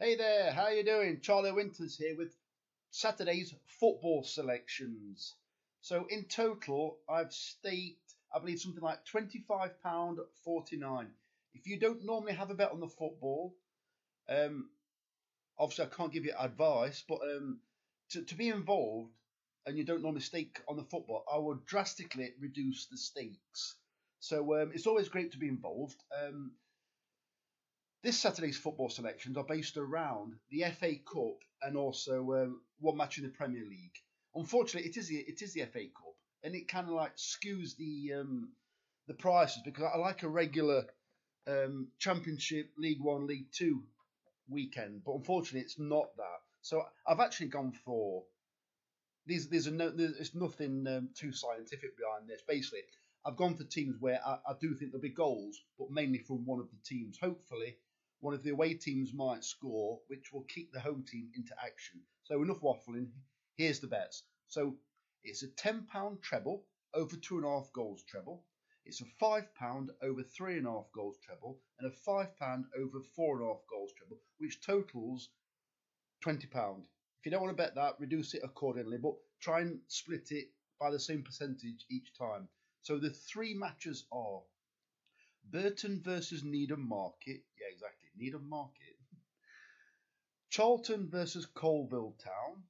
Hey there, how you doing? Charlie Winters here with Saturday's football selections. So in total, I've staked, I believe, something like £25.49. If you don't normally have a bet on the football, um, obviously I can't give you advice, but to be involved and you don't normally stake on the football, I would drastically reduce the stakes. So it's always great to be involved. This Saturday's football selections are based around the FA Cup and also one match in the Premier League. Unfortunately, it is the FA Cup, and it kind of like skews the prices because I like a regular Championship, League One, League Two weekend, but unfortunately, it's not that. So I've actually gone for these. There's nothing too scientific behind this. Basically, I've gone for teams where I do think there'll be goals, but mainly from one of the teams. Hopefully, one of the away teams might score, which will keep the home team into action. So enough waffling. Here's the bets. So it's a £10 treble over 2.5 goals treble. It's a £5 over 3.5 goals treble, and a £5 over 4.5 goals treble, which totals £20. If you don't want to bet that, reduce it accordingly, but try and split it by the same percentage each time. So the three matches are Burton versus Needham Market. Yeah, exactly. Needham Market. Charlton versus Colville Town.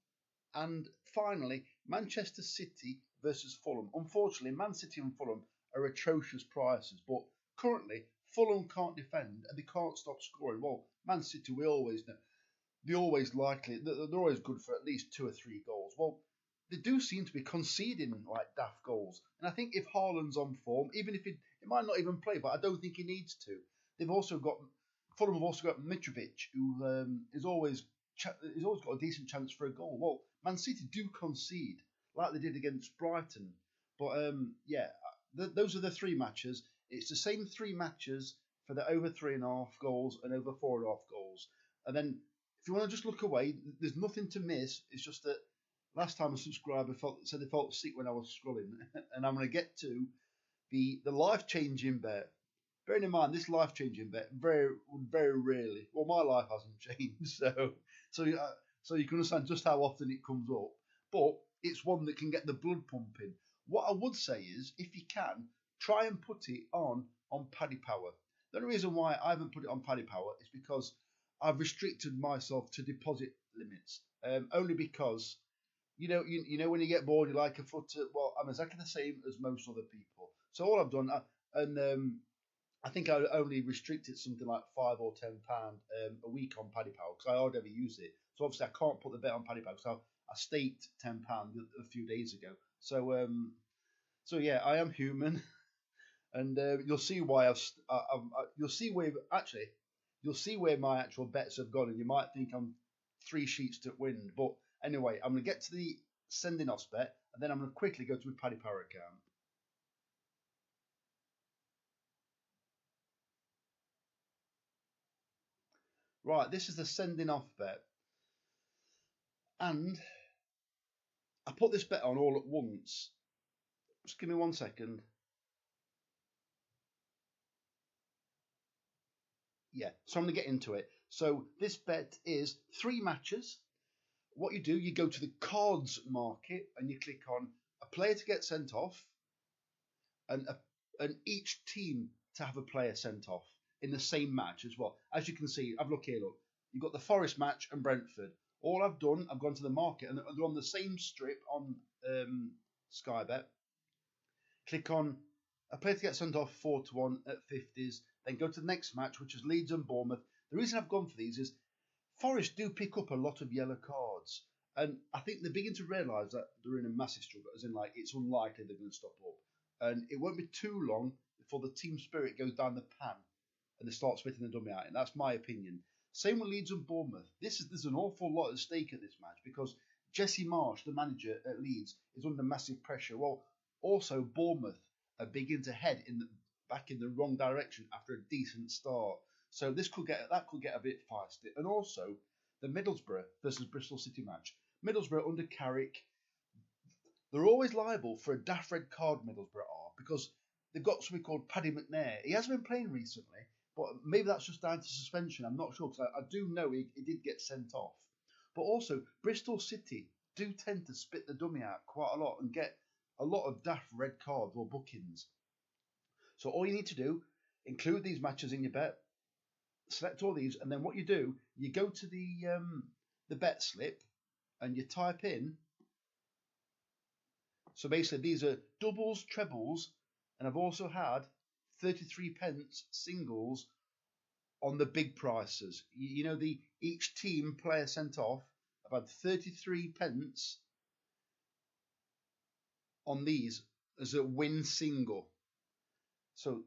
And finally, Manchester City versus Fulham. Unfortunately, Man City and Fulham are atrocious prices, but currently Fulham can't defend and they can't stop scoring. Well, Man City, we always know, they're always always good for at least 2 or 3 goals. Well, they do seem to be conceding like daft goals. And I think if Haaland's on form, even if it might not even play, but I don't think he needs to. Fulham have also got Mitrovic, who is always got a decent chance for a goal. Well, Man City do concede like they did against Brighton, but those are the three matches. It's the same three matches for the over 3.5 goals and over 4.5 goals, and then if you want to just look away, there's nothing to miss. It's just that last time a subscriber said they felt sick when I was scrolling, and I'm going to get to the life changing bet. Bearing in mind, this life changing bet very rarely. Well, my life hasn't changed, so you can understand just how often it comes up. But it's one that can get the blood pumping. What I would say is, if you can, try and put it on Paddy Power. The only reason why I haven't put it on Paddy Power is because I've restricted myself to deposit limits. Only because you know when you get bored, you like a footer. Well, I'm exactly the same as most other people. So all I've done, I think I only restricted something like £5 or £10 a week on Paddy Power because I hardly ever use it. So obviously I can't put the bet on Paddy Power because I staked £10 a few days ago. So yeah, I am human, and you'll see why you'll see where my actual bets have gone, and you might think I'm three sheets to wind. But anyway, I'm going to get to the sending off bet, and then I'm going to quickly go to my Paddy Power account. Right, this is the sending off bet, and I put this bet on all at once. Just give me 1 second. Yeah, so I'm going to get into it. So this bet is three matches. What you do, you go to the cards market and you click on a player to get sent off and each team to have a player sent off in the same match as well. As you can see, I've looked here, look. You've got the Forest match and Brentford. All I've done, I've gone to the market and they're on the same strip on Sky Bet. Click on a player to get sent off 4-1 at 50s. Then go to the next match, which is Leeds and Bournemouth. The reason I've gone for these is Forest do pick up a lot of yellow cards. And I think they're beginning to realise that they're in a massive struggle, as in like it's unlikely they're going to stop up. And it won't be too long before the team spirit goes down the pan and they start spitting the dummy out. And that's my opinion. Same with Leeds and Bournemouth. There's an awful lot at stake at this match because Jesse Marsh, the manager at Leeds, is under massive pressure. Well, also Bournemouth are beginning to head back in the wrong direction after a decent start. So that could get a bit feisty. And also the Middlesbrough versus Bristol City match. Middlesbrough under Carrick, they're always liable for a daft red card. Middlesbrough are because they've got something called Paddy McNair. He hasn't been playing recently, But maybe that's just down to suspension. I'm not sure, because I do know he did get sent off. But also, Bristol City do tend to spit the dummy out quite a lot and get a lot of daft red cards or bookings. So all you need to do, include these matches in your bet, select all these, and then what you do, you go to the bet slip and you type in. So basically, these are doubles, trebles, and I've also had 33 pence singles on the big prices. You know, the each team player sent off. I've had 33 pence on these as a win single. So,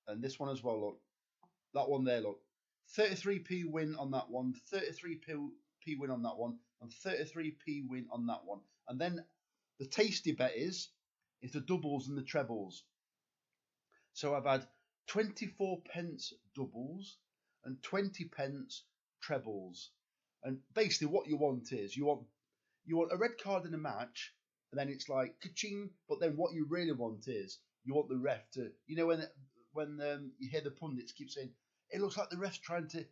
and this one as well, look. That one there, look. 33p win on that one, 33p win on that one, and 33p win on that one. And then the tasty bet is the doubles and the trebles. So I've had 24 pence doubles and 20 pence trebles. And basically what you want is you want a red card in a match, and then it's like ka-ching. But then what you really want is you want the ref to, you know, when you hear the pundits keep saying it looks like the ref's trying to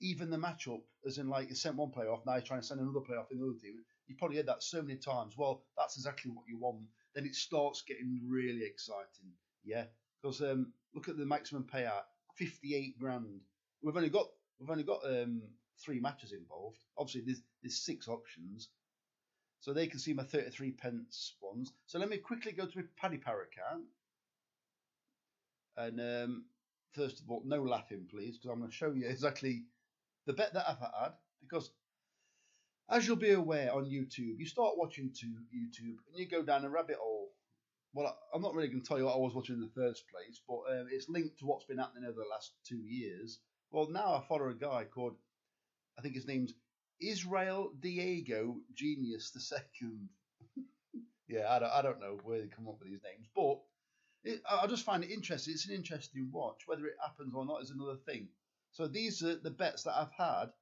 even the match up, as in like he sent one player off, now he's trying to send another player off in the other team. You probably heard that so many times. Well, that's exactly what you want. Then it starts getting really exciting, yeah. Because look at the maximum payout, 58 grand. We've only got 3 matches involved. Obviously, there's 6 options, so they can see my 33 pence ones. So let me quickly go to my Paddy Power account, and first of all, no laughing, please, because I'm going to show you exactly the bet that I've had. Because as you'll be aware on YouTube, you start watching YouTube and you go down a rabbit hole. Well, I'm not really going to tell you what I was watching in the first place, but it's linked to what's been happening over the last 2 years. Well, now I follow a guy called, I think his name's Israel Diego Genius II. Yeah, I don't know where they come up with these names, but I just find it interesting. It's an interesting watch. Whether it happens or not is another thing. So these are the bets that I've had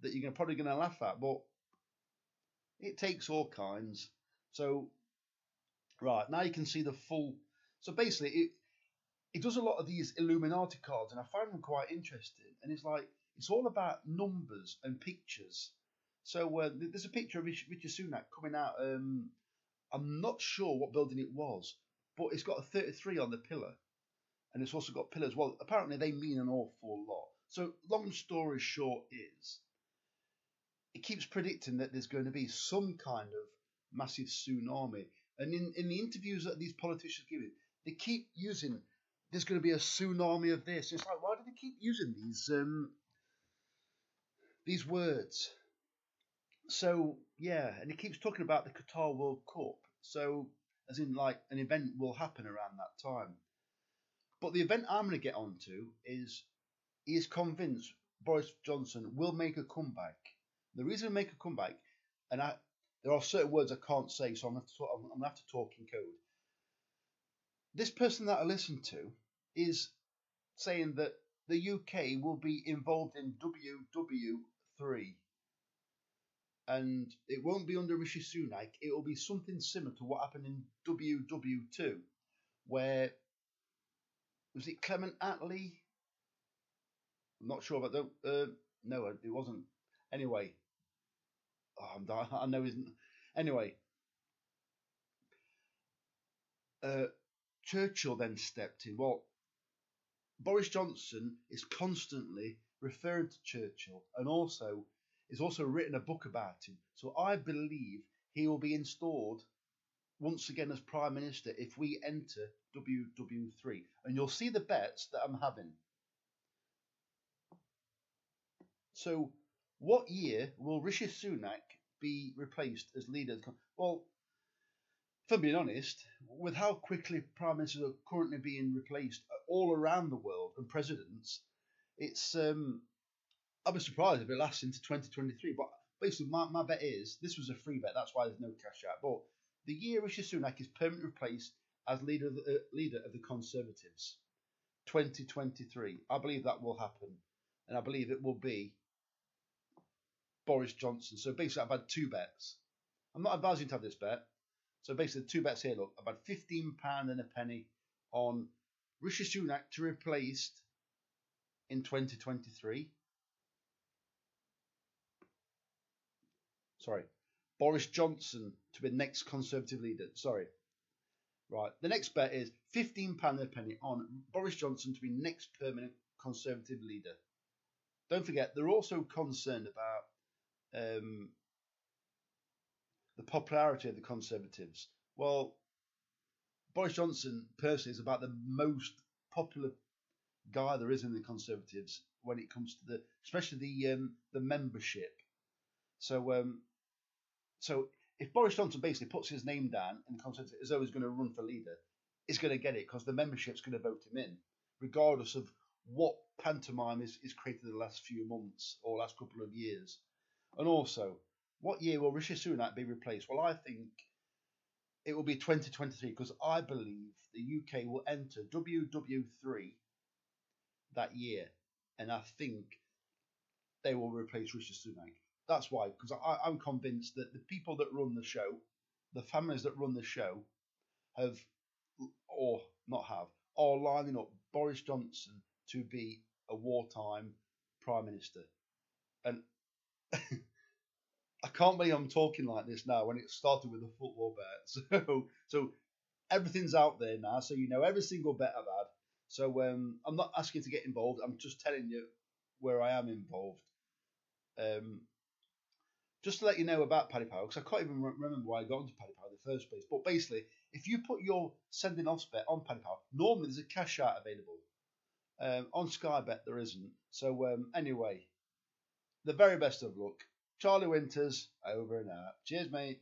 that you're probably going to laugh at, but it takes all kinds. So, right, now you can see the full. So basically, it does a lot of these Illuminati cards, and I find them quite interesting. And it's like, it's all about numbers and pictures. So there's a picture of Rishi Sunak coming out. I'm not sure what building it was, but it's got a 33 on the pillar, and it's also got pillars. Well, apparently they mean an awful lot. So long story short is, it keeps predicting that there's going to be some kind of massive tsunami. And in the interviews that these politicians give it, they keep using, there's going to be a tsunami of this. It's like, why do they keep using these words? So, yeah, and he keeps talking about the Qatar World Cup. So, as in, like, an event will happen around that time. But the event I'm going to get onto is, he is convinced Boris Johnson will make a comeback. The reason he make a comeback, and there are certain words I can't say, so I'm going to have to talk in code. This person that I listen to is saying that the UK will be involved in WW3. And it won't be under Rishi Sunak. It will be something similar to what happened in WW2, where, was it Clement Attlee? I'm not sure about that. No, it wasn't. Anyway, I know isn't. Anyway, Churchill then stepped in. Well, Boris Johnson is constantly referring to Churchill, and also has also written a book about him. So I believe he will be installed once again as Prime Minister if we enter WW3. And you'll see the bets that I'm having. So, what year will Rishi Sunak be replaced as leader? Well, if I'm being honest, with how quickly Prime Ministers are currently being replaced all around the world and presidents, it's I'll be surprised if it lasts into 2023. But basically, my bet is, this was a free bet, that's why there's no cash out. But the year Rishi Sunak is permanently replaced as leader of the Conservatives, 2023. I believe that will happen, and I believe it will be Boris Johnson. So basically, I've had 2 bets. I'm not advising you to have this bet. So basically, 2 bets here. Look, I've had £15 and a penny on Rishi Sunak to replace in 2023. Sorry, Boris Johnson to be next Conservative leader. Sorry. Right. The next bet is £15 a penny on Boris Johnson to be next permanent Conservative leader. Don't forget, they're also concerned about the popularity of the Conservatives. Well, Boris Johnson personally is about the most popular guy there is in the Conservatives when it comes to especially the membership. So so if Boris Johnson basically puts his name down in the Conservatives as though he's going to run for leader, he's going to get it because the membership's going to vote him in, regardless of what pantomime is created in the last few months or last couple of years. And also, what year will Rishi Sunak be replaced? Well, I think it will be 2023 because I believe the UK will enter WW3 that year, and I think they will replace Rishi Sunak. That's why, because I'm convinced that the people that run the show, the families that run the show, have, or not have, are lining up Boris Johnson to be a wartime Prime Minister. And I can't believe I'm talking like this now when it started with a football bet. So everything's out there now, so you know every single bet I've had. So I'm not asking to get involved. I'm just telling you where I am involved. Just to let you know about Paddy Power, because I can't even remember why I got into Paddy Power in the first place. But basically, if you put your sending off bet on Paddy Power, normally there's a cash out available. On Sky Bet there isn't. So anyway, the very best of luck. Charlie Winters, over and out. Cheers, mate.